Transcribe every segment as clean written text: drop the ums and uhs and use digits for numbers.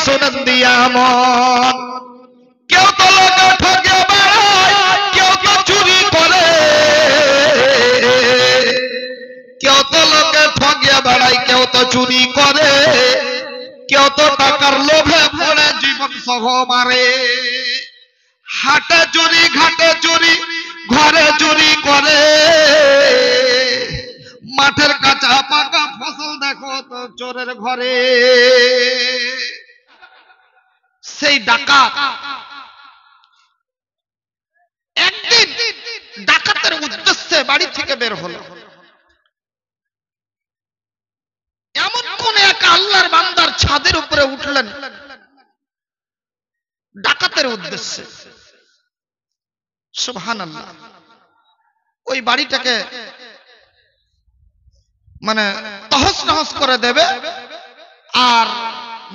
শোনেন দিয়া মন। কেউ তো লোকে ঠকে বেড়ায়, কেউ তো চুরি করে, কেউ তো লোকে ঠকে বেড়ায়, কেউ তো চুরি করে, কেউ তো টাকার লোভে পড়ে জীবন সহ মারে। হাটে চুরি, ঘাটে চুরি, ঘরে চুরি করে, মাঠের কাঁচা পাকা ফসল দেখো তো চোরের ঘরে। সেই ডাকাত একদিন ডাকাতের উদ্দেশ্যে বাড়ি থেকে বের হলো। এমন কোন এক আল্লাহর বান্দার ছাদের উপরে উঠলেন ডাকাতের উদ্দেশ্যে। সুবহানাল্লাহ। ওই বাড়িটাকে মানে তহস নহস করে দেবে আর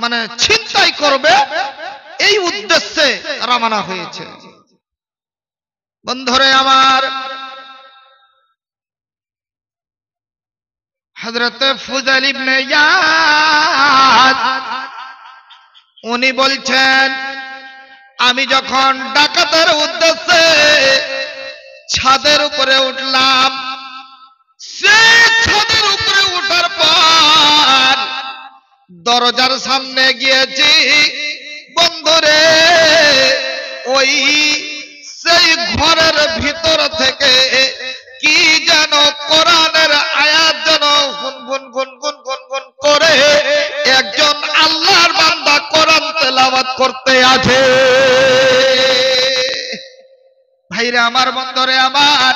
মানে ছিনতাই করবে, এই উদ্দেশ্যে রওনা হয়েছে। বন্ধুরে আমার, হযরত ফুযাইল ইবনে ইয়াদ উনি বলছেন, আমি যখন ডাকাতের উদ্দেশ্যে ছাদের উপরে উঠলাম, সে ছাদের উপরে ওঠার পর দরজার সামনে গিয়েছি, বন্ধুরে ওই সেই ঘরের ভিতর থেকে কি যেন কোরআনের আয়াত যেন গুনগুন গুনগুন গুনগুন করে একজন আল্লাহর বান্দা কোরআন তেলাওয়াত করতে আছে। ভাইরে আমার, বন্ধুরে আমার,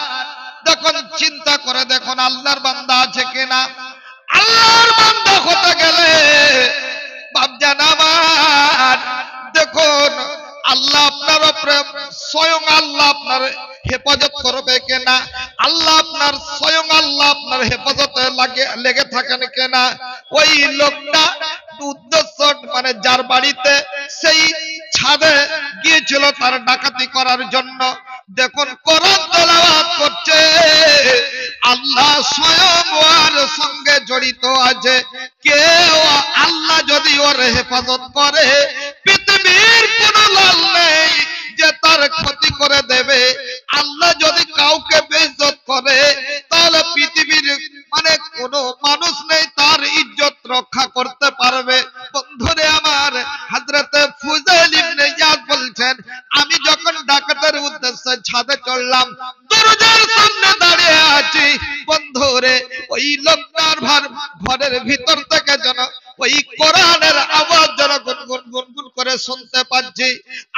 যখন চিন্তা করে দেখুন আল্লাহর বান্দা আছে কিনা। আল্লাহর বান্দা হতে গেলে বাপজান আমার দেখুন আল্লাহ আপনার উপরে স্বয়ং আল্লাহ আপনার হেফাজত করবে কিনা, আল্লাহ আপনার স্বয়ং আল্লাহ আপনার হেফাজতে লেগে থাকেন কিনা। ওই লোকটা উদ্দেশ্য মানে যার বাড়িতে সেই ছাদে গিয়েছিল তার ডাকাতি করার জন্য, দেখুন কোরআন তেলাওয়াত করছে, আল্লাহ স্বয়ং ওর সঙ্গে জড়িত আছে। কেউ আল্লাহ যদি ওর হেফাজত করে, পৃথিবীর কোন লাল নেই যে তার ক্ষতি করে দেবে। আল্লাহ যদি কাউকে বেইজ্জত করে, তাহলে পৃথিবীর মানে কোন মানুষ নেই তার ইজ্জত রক্ষা করতে পারবে। বন্ধুরে আমার, হযরত ফুযাইল ইবনে ইয়াদ বলছেন, আমি যখন ডাকাতের উদ্দেশ্যে ছাদে চললাম, দরজার সামনে দাঁড়িয়ে আছি, বন্ধুরে ওই লোকটার ঘরের ভিতর থেকে যেন ওই কোরআনের আওয়াজ যেন গুনগুন গুনগুন করে শুনতে পাচ্ছি।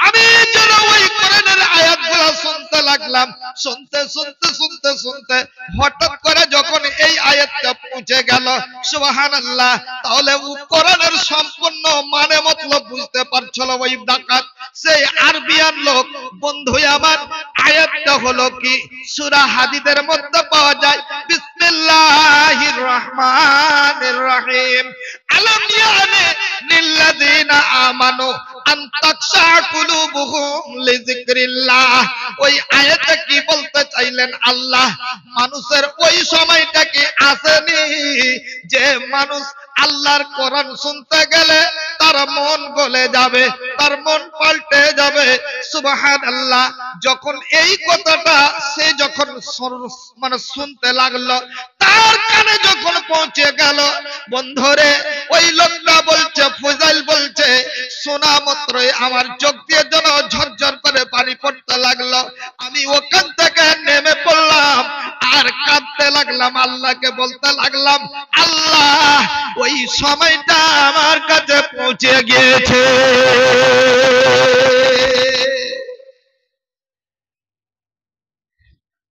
আমি যেন ওই কোরআনের আয়াতগুলো শুনতে লাগলাম। শুনতে শুনতে শুনতে শুনতে হঠাৎ করে যখন এই আয়াতটা পৌঁছে গেল, সুবহানাল্লাহ, তাহলে ও কোরআনের সম্পূর্ণ মানে মতলব বুঝতে পারছিল ওই ডাকাত, সেই আরবিয়ান লোক। বন্ধু আমার, আয়াতটা হলো কি সূরা হাদীদের মধ্যে পাওয়া যায়, বিসমিল্লাহির রহমানির রহিম, আলাম ইয়ানি লিল্লাযিনা আমানু আন তাকশা কুলুবুহুম লিযিকরিল্লাহ। ওই আয়াতে কি বলতে চাইলেন আল্লাহ, মানুষের ওই সময়টা কি আসেনি যে মানুষ আল্লাহর কোরআন শুনতে গেলে তার মন গলে যাবে, তার মন পাল্টে যাবে। সুবহানাল্লাহ। যখন এই কথাটা সে যখন মানে শুনতে লাগলো, তার কানে যখন পৌঁছে গেল, বন্ধুরে ওই লোকটা বলছে, ফুযাইল বলছে, শোনা মাত্রই আমার চোখ দিয়ে যেন ঝরঝর করে পানি পড়তে লাগলো। আমি ওখান থেকে নেমে পড়লাম আর কাঁদতে লাগলাম, আল্লাহকে বলতে লাগলাম, আল্লাহ ওই সময়টা আমার কাছে পৌঁছে গিয়েছে।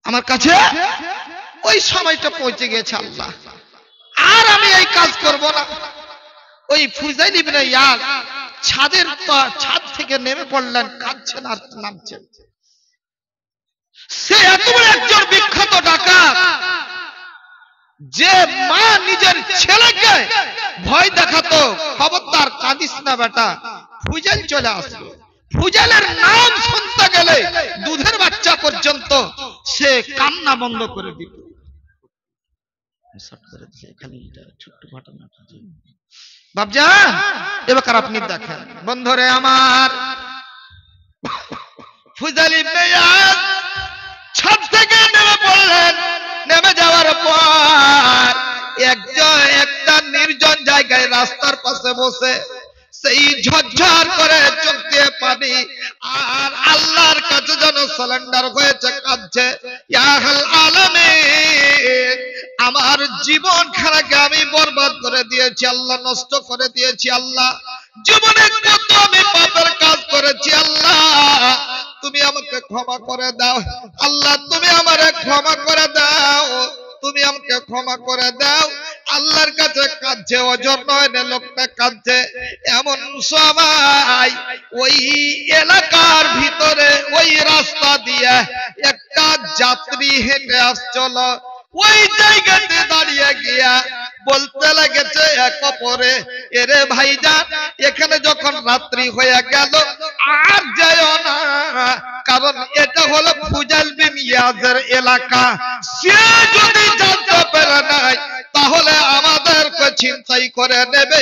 আমার কাছে ওই সময়টা পৌঁছে গেছে আল্লাহ, আর আমি এই কাজ করব না। ওই ফুযাইল ইবনে ইয়াদ ছাদ থেকে নেমে পড়লেন, কাঁদছেন আর নামছেন। সে এত বড় একজন বিখ্যাত ডাকাত যে মা নিজের ছেলেকে ভয় দেখাতো, খবরদার কাঁদিস না বেটা, ফুযাইল চলে আসবে। ফুযাইলের নাম শুনতে গেলে দুধের বাচ্চা পর্যন্ত সে কান্না বন্ধ করে দিত। বাপজান, এবার আপনি দেখেন বন্ধুরে আমার, ফুজাইল ইবনে ইয়াদ ছাদ থেকে নেমে পড়লেন। নেমে যাওয়ার পর একটা নির্জন জায়গায় রাস্তার পাশে বসে সেই ঝরঝর করে চোখ দিয়ে পানি আর আল্লাহর কাছে যেন সারেন্ডার হয়েছে, কাঁদছে, ইয়া আলামিন, আমার জীবন খানাকে আমি বরবাদ করে দিয়েছি আল্লাহ, নষ্ট করে দিয়েছি আল্লাহ, জীবনে কত আমি পাপের কাজ করেছি আল্লাহ, তুমি আমাকে ক্ষমা করে দাও আল্লাহ, তুমি আমারে ক্ষমা করে দাও, তুমি আমাকে ক্ষমা করে দাও। আল্লাহর কাছে কাঁদছে, ওজর নয় লোকটা কাঁদছে। এমন সময় ওই এলাকার ভিতরে ওই রাস্তা দিয়ে একটা যাত্রী হেঁটে আসছিল। ওই জায়গাতে দাঁড়িয়ে গিয়া বলতে লেগেছে এক অপরে, এরে ভাইজান, এখানে যখন রাত্রি হয়ে গেল আর যাও না, কারণ এটা হলো ফুজাইল বিন ইয়াজের এলাকা। সে যদি জানতে পারে নাই তাহলে আমাদেরকে ছিনতাই করে নেবে,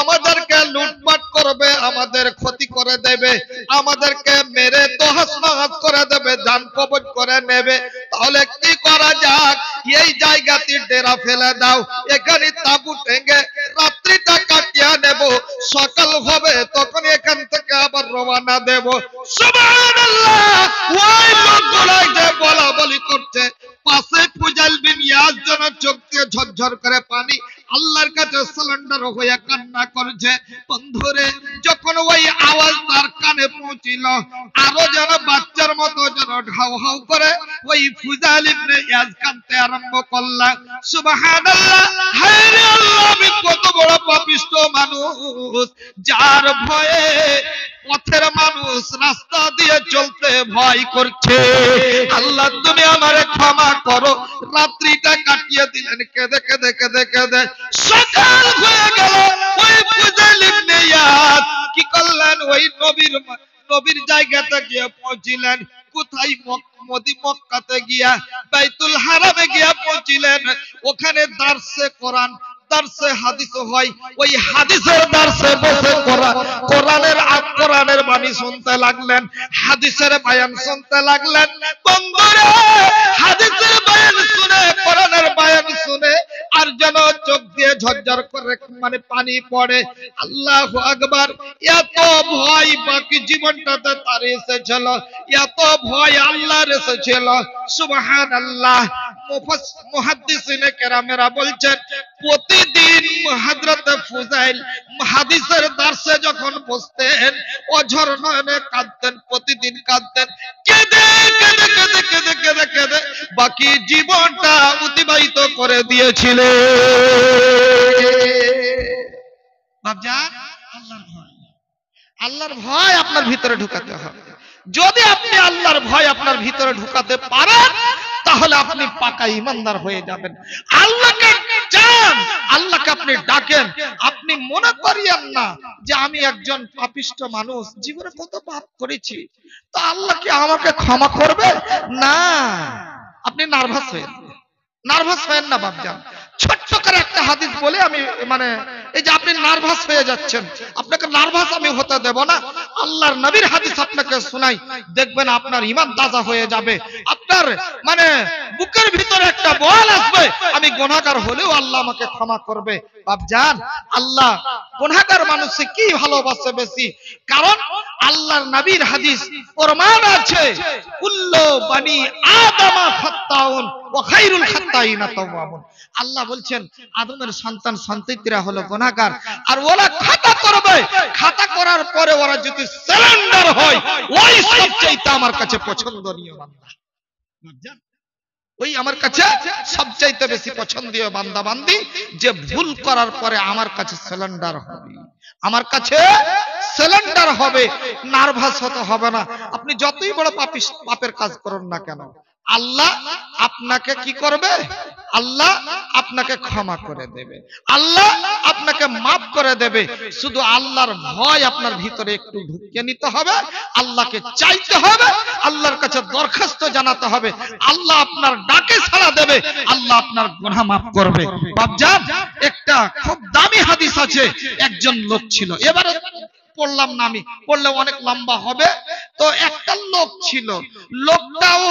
আমাদেরকে লুটপাট করবে, আমাদের ক্ষতি করে দেবে, আমাদেরকে মেরে তহস-নহস করে দেবে, জান কবজ করে নেবে। তাহলে কি করা যাক? এই জায়গাতে ডেরা ফেলে দাও, এখানে তাঁবু টেঙ্গে রাত্রিটা কাটিয়ে নেব, সকাল হবে তখন এখান থেকে আবার রওনা দেব। সুবহানাল্লাহ! ওই লোকগুলাই যে বলা বলি করছে, পাশে ফুজাইল বিন ইয়াজ যেন চোখ দিয়ে ঝরঝর করে পানি, আল্লাহর কাছে সারেন্ডার হয়ে কান্না করছে। বন্ধুরে, যখন ওই আওয়াজ তার কানে পৌঁছিল, আরো যেন বাচ্চার মতো যেন ঢাউ হাউ করে ওই ফুজাইল ইবনে ইয়াজ কাঁদতে আরম্ভ করল। সুবহানাল্লাহ! হায় রে আল্লাহ, আমি কত বড় পাপিষ্ঠ মানুষ, যার ভয়ে পথের মানুষ রাস্তা দিয়ে চলতে ভয় করছে। আল্লাহ, তুমি আমারে ক্ষমা করো। রাত্রিটা কাটিয়ে দিলেন কেঁদে কেঁদে কেঁদে কেঁদে। সকাল হয়ে গেল। ওই ফুজাইল ইবনে ইয়াদ কি করলেন? ওই নবীর জায়গাতে গিয়ে পৌঁছিলেন। কোথায়? মক্কাতে গিয়া বাইতুল হারামে গিয়া পৌঁছিলেন। ওখানে দারসে কোরআন, দারসে হাদিস হয়। ওই হাদিসের দারসে বসে কোরআনের বাণী শুনতে লাগলেন, হাদিসের বয়ান শুনতে লাগলেন। বন্ধুরা, হাদিসের বয়ান শুনে, কোরআনের বয়ান শুনে আর যেন চোখ দিয়ে ঝরঝর করে মানে পানি পড়ে। আল্লাহু আকবার! এত ভয় বাকি জীবনটাতে তার এসেছিল, এত ভয় আল্লাহর এসেছিল। সুবহানাল্লাহ! মুহাদ্দিসিনে কেরামেরা বলছেন, প্রতিদিন হযরত ফুজাইল হাদিসের দারসে যখন বসতেন, অঝর নয়নে কাঁদতেন, প্রতিদিন কাঁদতেন, কেঁদে কেঁদে কেঁদে কেঁদে কেঁদে কেঁদে বাকি জীবনটা অতিবাহিত করে দিয়েছিলেন। বাপজান, আল্লাহর ভয় আপনার ভিতরে ঢুকাতে হবে। যদি আপনি আল্লাহর ভয় আপনার ভিতরে ঢুকাতে পারেন, তাহলে আপনি পাকা ঈমানদার হয়ে যাবেন। আল্লাহকে চান, আল্লাহকে আপনি ডাকেন। আপনি মনে করিয়েন না যে আমি একজন পাপিষ্ঠ মানুষ, জীবনে কত পাপ করেছি, তো আল্লাহ কি আমাকে ক্ষমা করবে? না, আপনি নার্ভাস হয়েন না বাপজান। ছোট্ট করে একটা হাদিস বলে আমি এই যে আপনি নার্ভাস হয়ে যাচ্ছেন, আপনাকে নার্ভাস আমি হতে দেব না। আল্লাহর নবীর হাদিস আপনাকে শোনাই, দেখবেন আপনার ঈমান তাজা হয়ে যাবে। আপনার বুকের ভিতরে একটা বল আসবে, আমি গুনাহগার হলেও আল্লাহ আমাকে ক্ষমা করবে। বাপজান, আল্লাহ গুনাহগার মানুষকে কি ভালোবাসে বেশি? কারণ আল্লাহর নবীর হাদিস প্রমাণ আছে, কুল্লু বানি আদম খাত্তাউন ওয়া খায়রুল খাত্তাইনা তাওয়াবুন। আল্লাহ বলছেন, আদমের সন্তান সন্ততিরা হলো গুনাহগার, আর ওরা খাতা করবে, খাতা করার পরে ওরা যদি সারেন্ডার হয়, ওই সবচেয়ে আমার কাছে পছন্দনীয় বান্দা। ওই আমার কাছে সবচাইতে বেশি পছন্দীয় বান্দা বান্দি, যে ভুল করার পরে আমার কাছে সারেন্ডার হবে, আমার কাছে সারেন্ডার হবে, নার্ভাস হতে হবে না। আপনি যতই বড় পাপের কাজ করুন না কেন, আল্লাহ আপনাকে কি করবে? আল্লাহ আপনাকে ক্ষমা করে দেবে, আল্লাহ আপনাকে মাফ করে দেবে। শুধু আল্লাহর ভয় আপনার ভিতরে একটু ঢুকিয়ে নিতে হবে, আল্লাহকে চাইতে হবে, আল্লাহর কাছে দরখাস্ত জানাতে হবে। আল্লাহ আপনার ডাকে সাড়া দেবে, আল্লাহ আপনার গুনাহ মাফ করবে। বাপজান, একটা খুব দামি হাদিস আছে। একজন লোক ছিল, এবারে পড়লাম না, আমি পড়লে অনেক লম্বা হবে। তো একটা লোক ছিল, লোকটাও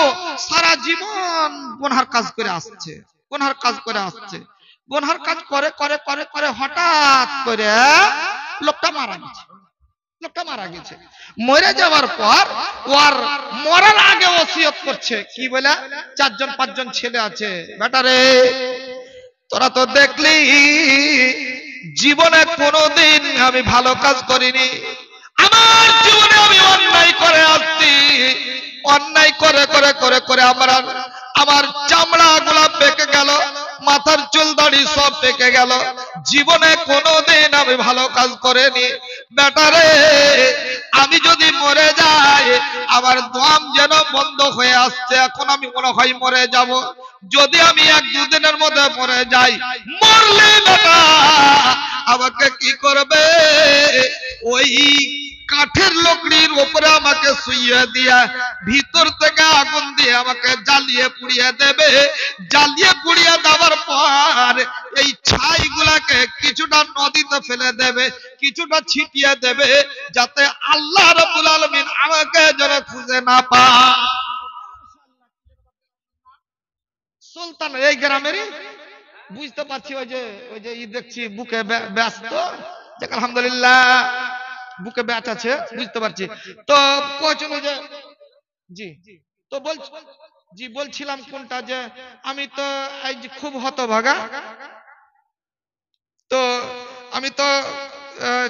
সারা জীবন গুনার কাজ করে আসছে, গুনার কাজ করে আসছে, গুনার কাজ করে করে করে করে হঠাৎ করে লোকটা মারা গেছে। লোকটা মারা গেছে, মরে যাওয়ার পর ওর মরার আগে ওসিয়ত করছে কি বলে, 4-5জন ছেলে আছে, বেটারে তোরা তো দেখলি জীবনে কোনোদিন আমি ভালো কাজ করিনি, আমার জীবনে আমি অন্যায় করে আসছি, অন্যায় করে করে করে করে আমার চামড়া গুলা পেকে গেল, মাথার চুল দাড়ি সব পেকে গেল, জীবনে কোনোদিন আমি ভালো কাজ করিনি। বেটারে আমি যদি মরে যাই আমার দম যেন বন্ধ হয়ে আসছে, এখন আমি মনে হয় মরে যাব। যদি আমি 1-2 দিনের মধ্যে মরে যাই, মরলে বেটা আমাকে কি করবে? ওই কাঠের লকড়ির উপরে আমাকে শুইয়ে দিয়া ভিতর থেকে আগুন দিয়ে আমাকে জ্বালিয়ে পুড়িয়ে দেবে। জ্বালিয়ে পুড়িয়ে দেওয়ার পর এই ছাইগুলাকে কিছুটা নদীতে ফেলে দেবে, কিছুটা ছিটিয়ে দেবে, যাতে আল্লাহ রাব্বুল আলামিন আমাকে যেন খুঁজে না পায়। সুলতান এই গ্রামেরই, বুঝতে পারছি। ওই যে দেখছি বুকে ব্যস্ত, আলহামদুলিল্লাহ বুকে ব্যাচ আছে, বুঝতে পারছি। তো কোচন যে জি, তো বলছিলাম কোনটা, যে আমি তো এই যে খুব হতভাগা, তো আমি তো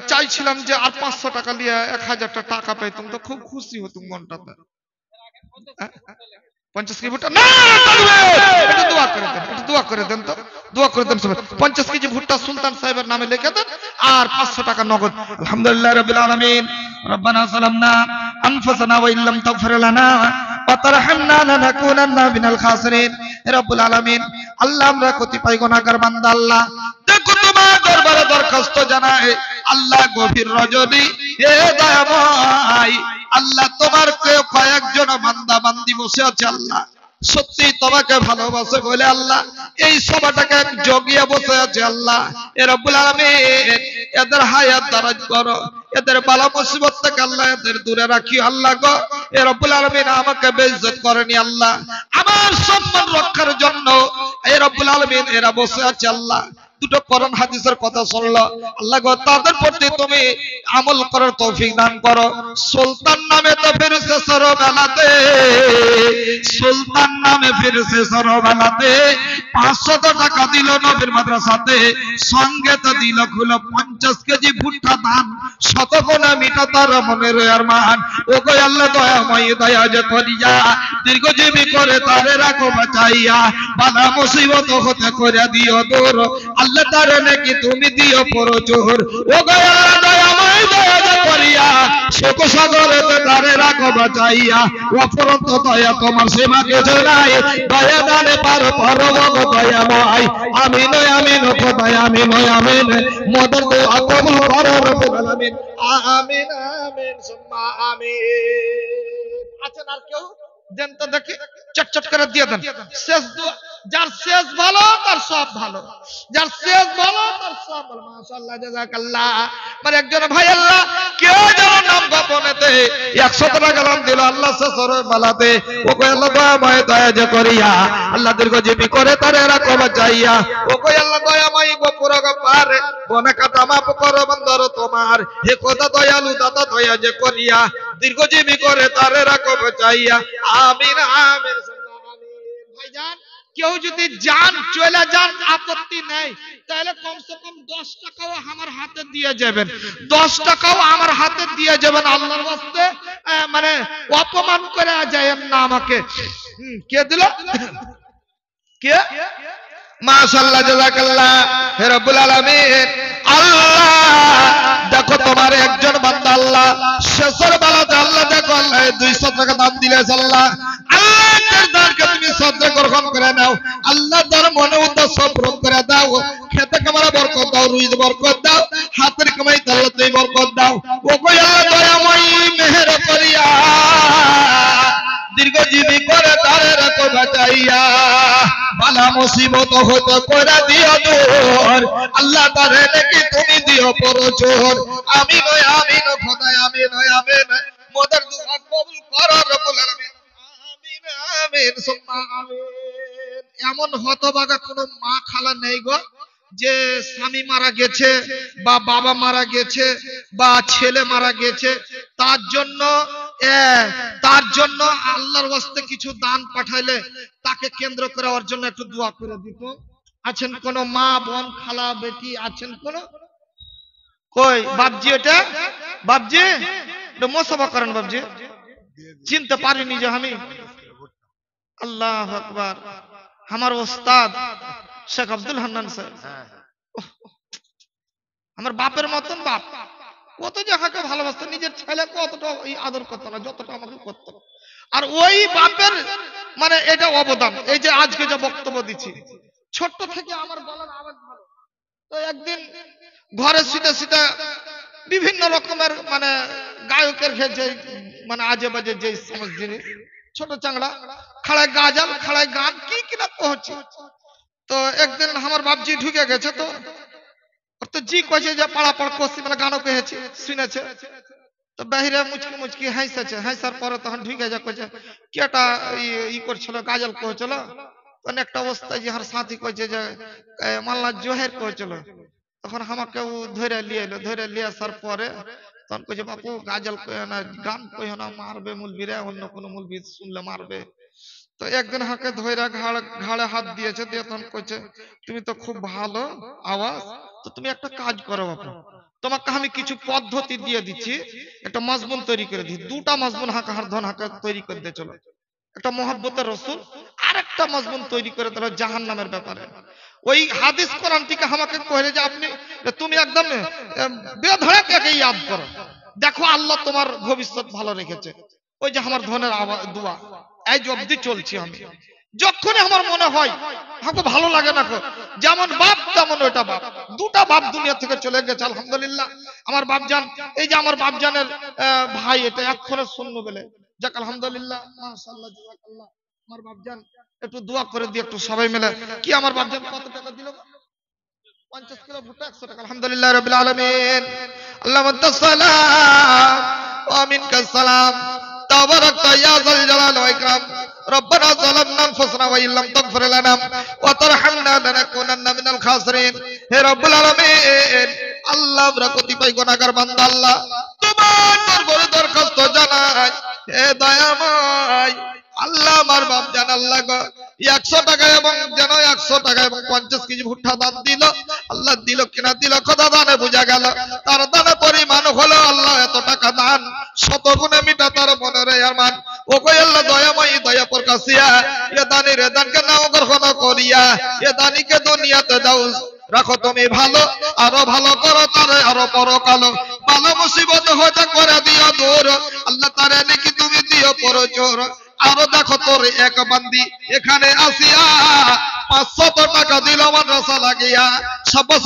চাইছিলাম যে আর 500 টাকা নিয়ে 1000 টাকা পেতাম, তো খুব খুশি হতুম মনটাতে। 50 কেজি ভুট্টা না, একটু দোয়া করে দেন, একটু দোয়া করে দেন, তো দোয়া করে দেন সবাই। 50 কেজি ভুট্টা সুলতান সাহেবের নামে লিখে দেন, আর 500 টাকা নগদ। আলহামদুলিল্লাহ রাব্বিল আলামিন। রব্বানা যালামনা আনফুসানা ওয়া ইল্লাম তাগফির লানা ওয়া তারহামনা লানাকুনান্না মিনাল খাসিরিন। হে রব্বুল আলামিন, আল্লাহ আমরা কতিপয় গুনাহগার বান্দা, আল্লাহ দেখো তোমার দরবারে দরখাস্ত জানাই, আল্লাহ গভীর রজনী হে দয়াময়, আল্লাহ তোমার কয়েকজন বান্দা বান্দি বসে আছে, আল্লাহ সত্যি তোমাকে ভালোবাসে বলে আল্লাহ এই সভাটাকে জগিয়ে বসে আছে, আল্লাহ এ রব্বুল আলামিন এদের হায়াত দারাজ করো, এদের বালা মুসিবত থেকে আল্লাহ এদের দূরে রাখি, আল্লাহ গো এ রব্বুল আলামিন আমাকে বেইজ্জত করেনি, আল্লাহ আমার সম্মান রক্ষার জন্য এ রব্বুল আলামিন এরা বসে আছে, আল্লাহ দুটো কোরআন হাদিসের কথা শুনলো, আল্লাহ গো তাদের প্রতি তুমি আমল করার তৌফিক দান করো। সুলতান নামে তো ফিরছে সরবেলাতে, সুলতান নামে ফিরছে সরবেলাতে 500 টাকা দিল নবীর মাদ্রাসাতে, সঙ্গে তো দিল খুলো 50 কেজি ভুট্টা দান, শতগুণে মিটা তার মনের আরমান। ও গো আল্লাহ দয়াময় দয়া যে করিয়া দীর্ঘজীবী করে তারে রাখো বাঁচাইয়া, বাধা মুসিবত হতে করে দিও দূর, আল্লাহ তারে নাকি তুমি দিও প্রচুর। ও গো আল্লাহ দয়াময় দয়া যে করিয়া শোক সাগরেতে তারে রাখো বাঁচাইয়া, অপরন্ত দয়া তোমার সীমা কিছু নাই, দয়া দানে পার পরব দয়াময়। আমিন আমিন খোদায় আমিন আমিন, মদর দোয়া কবুল করো রব্বুল আলামিন। আমিন আমিন সুম্মা আমিন। আছেন আর কেউ দেন তো দেখি, চটচট করে দিয়ে দেন। শেষ দোয়া, যার শেষ ভালো তার সব ভালো, যার শেষ ভালো তার সব ভালো। মাশাআল্লাহ জাযাকাল্লাহ। মানে একজন ভাই আল্লাহ কেউ যেন নাম গোপনেতে 100 টাকা দান দিল আল্লাহ শেষরে বালাতে, ও কই আল্লাহ দয়াময় দয়া যে করিয়া আল্লাহ দীর্ঘজীবী করে তারে রাখো বাঁচাইয়া। ও কই আল্লাহ দয়াময় গফুর গফার, গুনাহ কাটা মাফ করো বান্দার তোমার, হে খোদা দয়ালু দাতা দয়া যে করিয়া দীর্ঘজীবী করে তারে রাখো বাঁচাইয়া। আমিন আমিন সুম্মা আমিন। ভাইজান কেউ যদি জান চলে যান আপত্তি নেই, তাহলে কমসে কম 10 টাকাও আমার হাতে দিয়ে যাবেন, 10 টাকাও আমার হাতে দিয়ে যাবেন আল্লাহর ওয়াস্তে। মানে অপমান করে যায়েন না আমাকে। কে দিল? কে? মাশাআল্লাহ জাযাকাল্লাহ। হে রব্বুল আলামিন, আল্লাহ দেখো তোমার একজন বান্দা আল্লাহ শেষের বেলাতে আল্লাহ দেখো আল্লাহ 200 টাকা দান দিলে, আল্লাহ আল্লাহ সদ্রে গ্রহণ করে নাও আল্লাহ তার মনে উদ্দেশ্য পূরণ করে দাও খেতে কামারা বরকত দাও রুজি বরকত দাও হাতের কামাই আল্লাহ তুমি বরকত দাও ও গো আল্লাহ দয়াময় মেহের করিয়া দীর্ঘজীবী করে তারে রাখো বাঁচাইয়া বালা মুসিবত হতে করে দিও দূর আল্লাহ তারে নাকি তুমি দিও পরচোর আমিন আমিন খোদায় আমিন আমিন মোদের দুআ কবুল করো রব্বুল আলামিন আমিন আমিন সুম্মা আমিন এমন হতভাগা কোনো মা খালা নেই গো যে স্বামী মারা গেছে বা বাবা মারা গেছে বা ছেলে মারা গেছে তার জন্য আল্লাহর ওয়াস্তে কিছু দান পাঠাইলে তাকে কেন্দ্র করে ওর জন্য একটু দোয়া করে দিত আছেন কোন মা বোন খালা বেটি আছেন কোন কই বাপজি এটা বাপজি এটা মোসাফা করেন বাপজি চিনতে পারিনি যে আমি আল্লাহু আকবার আমার ওস্তাদ শেখ আব্দুল হান্নান সাহেব আমার বাপের মতন বাপ কত জায়গাকে ভালোবাসতো নিজের ছেলে কতটা আদর করতো না যতটা আমাকে করতো আর ওই বাপের মানে এটা অবদান এই যে আজকে যে বক্তব্য দিচ্ছি ছোট্ট থেকে আমার গলার আওয়াজ ভালো তো একদিন ঘরে শুতে বিভিন্ন রকমের মানে গায়কের যে মানে আজে বাজে যে সমস্ত জিনিস ছোট চাংড়া খাড়ায় গাজাল খাড়ায় গান কি কিনা হচ্ছে তো একদিন আমার বাপজি ঢুকে গেছে তো তো জি কইছে যে পাড়া পাড় কষি মানে গানও কহেছে শুনেছে তো বাহিরে মুচকি মুচকি হাসছে হাসার পরে তখন ঢুকে যা কইছে কেটা ই করছিল গাজল কইছিল অনেকটা অবস্থা যে আর সাথী কইছে যে মাল্লা জোহের কইছিল তখন আমাকে ধরে লিয়ে আসার পরে তখন কইছে বাপু গাজল কইও না গান কইও না মারবে মুলবিরে অন্য কোনো মুলবি শুনলে মারবে তো একদিন হাকে ধইরা ঘাড়ে হাত দিয়েছে দিয়ে তখন কইছে তুমি তো খুব ভালো আওয়াজ তো তুমি একটা কাজ করো বাপু তোমাকে আমি কিছু পদ্ধতি দিয়ে দিচ্ছি একটা মাজমুন তৈরি করে দিই দুটা মাজমুন হার ধন হাকে তৈরি করে দিয়ে চলো একটা মোহাব্বতের রসুল আর একটা মাজমুন তৈরি করে দিল জাহান্নামের ব্যাপারে ওই হাদিস কোরআন থেকে আমাকে কইলে যে আপনি তুমি একদম বেধড়ক ইয়াদ করো দেখো আল্লাহ তোমার ভবিষ্যৎ ভালো রেখেছে ওই যে আমার ধনের দোয়া এই অবধি চলছি আমি যখনই আমার মনে হয় আমাকে ভালো লাগে না যেমন বাপ তেমন ওইটা বাপ দুটা বাপ দুনিয়া থেকে চলে গেছে আলহামদুলিল্লাহ আমার বাপজান এই যে আমার বাপজানের ভাই এটা এক্ষণে শূন্য বলে যাক আলহামদুলিল্লাহ মাশাআল্লাহ জাযাকাল্লাহ আমার বাপজান একটু দোয়া করে দিয়ে একটু সবাই মিলে কি আমার বাপজান কত টাকা দিল 50 কিলো ভুট্টা 100 টাকা আলহামদুলিল্লাহ রাব্বিল আলামিন আল্লাহুম্মা সাল্লাম ওয়া মিনকাস সালাম তাবারাকতা ইয়া যাল জালাল ওয়া ইকরাম ربنا ظلمنا انفسنا وان لم تغفر لنا وترحمنا لنكونن من الخاسرين হে রব্বুল আলামিন আল্লাহ আমরা কতিপয় গুনাহগার বান্দা আল্লাহ তোমার দরবারে দরখাস্ত জানাই হে দয়াময় আল্লাহ আমার বাপ জান আল্লাহ গো 100 টাকা এবং যেন 100 টাকা এবং 50 কেজি ভুট্টা দান দিল আল্লাহ দিল কিনা দিল কথা দানে বোঝা গেল তার দানের পরিমাণ হলো আল্লাহ এত টাকা দান শত গুণে মিটা তার মনের আরমান ও কই আল্লাহ দয়াময় দয়া প্রকাশিয়া এ দানের দানকে নাও গ্রহণ করিয়া এ দানিকে দুনিয়াতে দাও রাখো তুমি ভালো আরো ভালো করো তারে আরো পরকালো ভালো মুসিবত হতে করে দিও দূর আল্লাহ তারে নাকি তুমি দিও পরচোর আরো দেখো তোর এক বান্দি এখানে আসিয়া 500 টাকা দিল মাদ্রাসা লাগিয়া সবস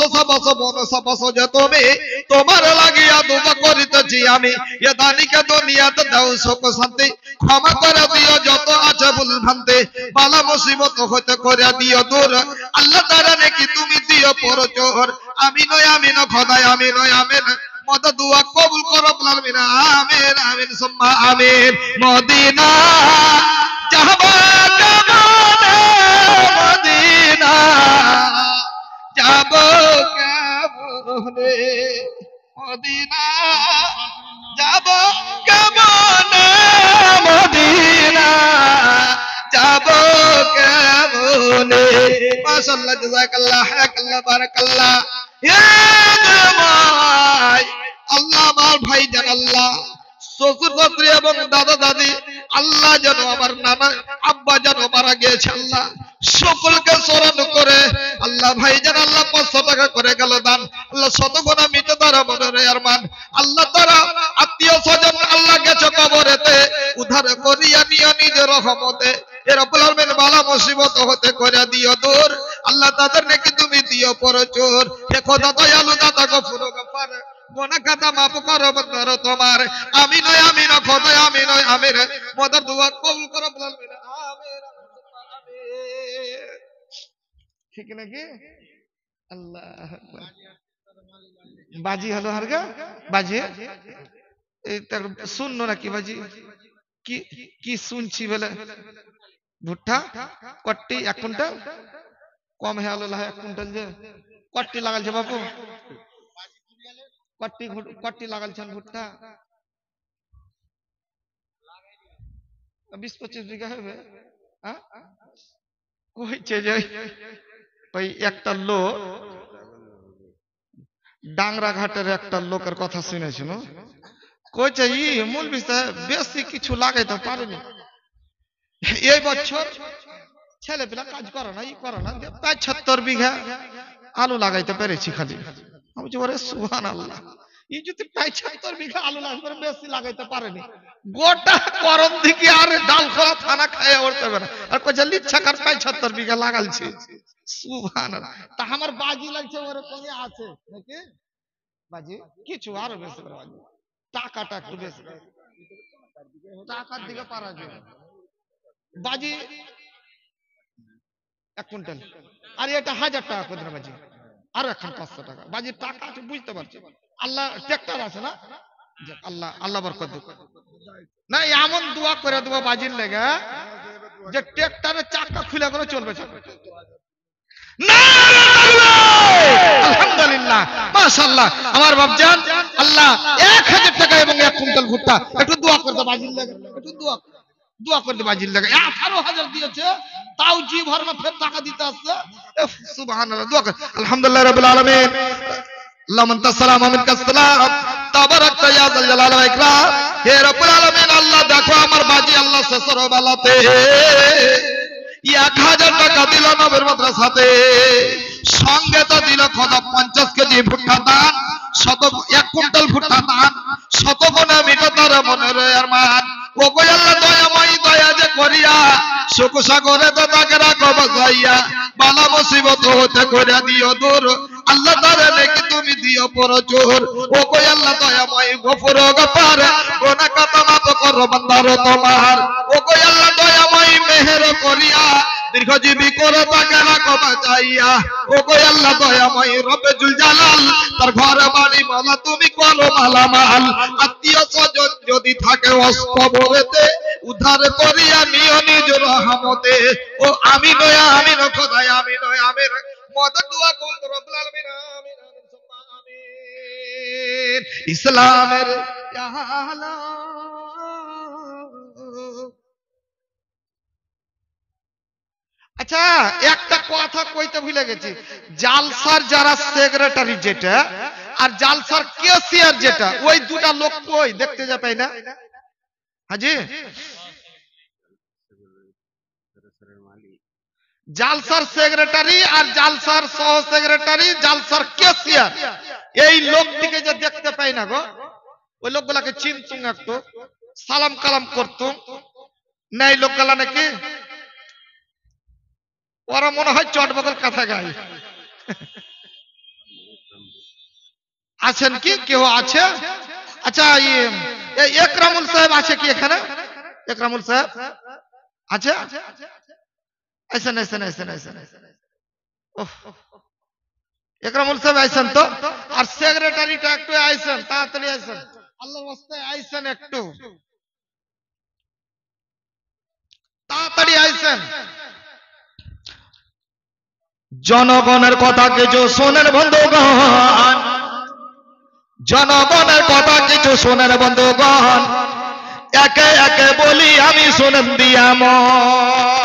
যে তুমি তোমার লাগিয়া দোয়া করিতেছি আমি এ দানিকে দুনিয়াতে দাও সুখ শান্তি ক্ষমা করে দিও যত আছে ভুল ভ্রান্তি বালা মুসিবত হতে করে দিও দূর আল্লাহ তাআলা নাকি তুমি দিও পরচোর আমিন আমিন খোদায় আমিন আমিন মদ দুয়া কবুল করো আমিন আমিন আমিন সুম্মা আমিন মদিনা যাবা কেমনে মদিনা যাব কেমনে মদিনা যাব কেমনে মদিনা যাব কেমনে মাশাআল্লাহ জাযাকাল্লাহ হায়াকাল্লাহ বারাকাল্লাহ ইয়া জামাই আল্লাহ আমার ভাই জান আল্লাহ শ্বশুর শাশুড়ি এবং দাদা দাদি আল্লাহ যেন আমার নানা আব্বা যেন মারা গিয়েছে আল্লাহ সকলকে স্মরণ করে আল্লাহ ভাই যেন আল্লাহ 500 টাকা করে গেল দান আল্লাহ শতগুণা মিটে তারা মনের আরমান আল্লাহ তারা আত্মীয় স্বজন আল্লাহ গেছে কবরেতে উদ্ধার করিয়া নিও নিজ রহমতে। এ রব্বুল আলামিন বালা মুসিবত হতে করে দিও দূর। আল্লাহ তাদের নাকি তুমি দিও পরচুর। হে খোদা দয়ালু দাতা গফুর গফার, গুনাহ খাতা মাফ করো বন্দর তোমার। আমিন আমিন খোদা আমিন আমিন, মদর দোয়া কবুল করো রব্বুল আলামিন। আমিন আমিন। ঠিক নাকি? আল্লাহ আকবার। বাজি হলো হারগা বাজি এটা শুনলো নাকি বাজি? কি কি শুনছি বলে? ভুট্টা কট্টি 1 কুইন্টাল কম হয়ে গেল 1 কুইন্টাল যে কট্টি লাগালছে বাবু, কট্টি কট্টি লাগালছেন ভুট্টা 20-25 বিঘা হবে। কইছে যে ওই একটা লোক ডাংরা ঘাটের একটা লোকের কথা শুনেছিল, কইছে ই মৌলভী সাহেব বেশি কিছু লাগাইতে পারেনি এই বছর, ছেলে পেলা কাজ করে না, ই করে না, 75 বিঘা আলু লাগাইতে পেরেছি খালি। আমি বলছি ওরে সুবহানাল্লাহ, ই যদি 75 বিঘা আলু লাগাইতে বেশি লাগাইতে পারেনি, গোটা করম দিকে আর ডালখোলা থানা খায় উঠতে পারে, আর কইছে লিচ্ছাকার 75 বিঘা লাগালছে। সুবহানাল্লাহ। তা আমার বাজি লাগছে ওরে কমে আছে নাকি বাজি কিছু আরো বেশি করে বাজি, টাকাটা একটু বেশি, টাকার দিকে পারা যায় বাজি 1 কুইন্টাল, আর এটা 1000 টাকা করে বাজি, আর এখন 500 টাকা বাজি। টাকা আছে বুঝতে পারছি, আল্লাহ ট্রাক্টর আছে না, আল্লাহ আল্লাহ বরকত দেব না। এমন দোয়া করে দেবো বাজির লেগে যে ট্রাক্টরের চাকা খুলে করে চলবে। আলহামদুলিল্লাহ মাশাআল্লাহ আমার বাপজান, আল্লাহ 1000 টাকা এবং 1 কুইন্টাল ভুট্টা, একটু দোয়া করতে বাজির লাগে, একটু দোয়া করতে বাজির লাগে। 18,000 দিয়েছে, তাও জি ভর না ফের টাকা দিতে আসছে। সুবহানাল্লাহ, দোয়া কর। আলহামদুলিল্লাহ রাব্বিল আলামিন, আল্লাহুম্মা আনতাস সালাম ওয়া মিনকাস সালাম, তাবারাকতা ইয়া যাল জালালি ওয়াল ইকরাম। হে রাব্বুল আলামিন, আল্লাহ দেখো আমার বাজি আল্লাহ শেষর বেলাতে 1000 টাকা দিল নবের মাদ্রাসাতে, সঙ্গে তো দিল খোদা 50 কেজি ভুট্টা দান, 1 কুইন্টাল ভুট্টা দান, শতগুণে মিটে তার মনের আরমান। ও গো আল্লাহ দয়াময় দয়া যে করিয়া সুখ সাগরে তো তাকে রাখো বাঁচাইয়া, বালা মুসিবত হতে করে দিও দূর। আল্লাহ তারে নাকি তুমি দিও পরচুর। ও গো আল্লাহ দয়াময় গফুর গফার, গুনাহ খাতা মাফ করো বান্দার তোমার। ও গো আল্লাহ দয়াময় মেহের করিয়া দীর্ঘজীবী করে তাকে রাখো বাঁচাইয়া। ও গো আল্লাহ দয়াময় রব্বে জুল জালাল, তার ঘর বাড়ি মালা তুমি করো মালামাল। আত্মীয় স্বজন যদি থাকে অস্তবরেতে, উদ্ধার করিয়া নিও নিজ রহমতে। ও আমিন আমিন খোদায় আমিন আমিন, মদদ দোয়া কবুল করো রব্বুল আলামিন। আমিন আমিন সুম্মা আমিন। ইসলামের আলা আচ্ছা একটা কথা কইতে ভুলে গেছি, জালসার যারা সেক্রেটারি যেটা আর জালসার ক্যাশিয়ার যেটা, ওই দুটা লোক কই দেখতে যা পাই না হাজি? জালসার সেক্রেটারি আর জালসার সহ সেক্রেটারি, জালসার ক্যাশিয়ার, এই লোকটিকে যে দেখতে পাই না গো, ওই লোকগুলাকে চিনতুম, একটু সালাম কালাম করতুম না, এই লোকগুলা নাকি ওরা মনে হয় চটবগল কাঁথা গায়ে আছেন কি কেউ আছে? আচ্ছা একরামুল সাহেব আছে কি এখানে? একরামুল সাহেব আছে? আইসেন আইসেন আইসেন আইসেন, একরামুল সাহেব আইসেন তো, আর সেক্রেটারিটা একটু আইসেন, তাড়াতাড়ি আইসেন, আল্লাহর ওয়াস্তে আইসেন, একটু তাড়াতাড়ি আইসেন। জনগণের কথা কিছু শোনেন বন্ধুগণ, জনগণের কথা কিছু শোনেন বন্ধুগণ, একে একে বলি আমি শোনেন দিয়া মন।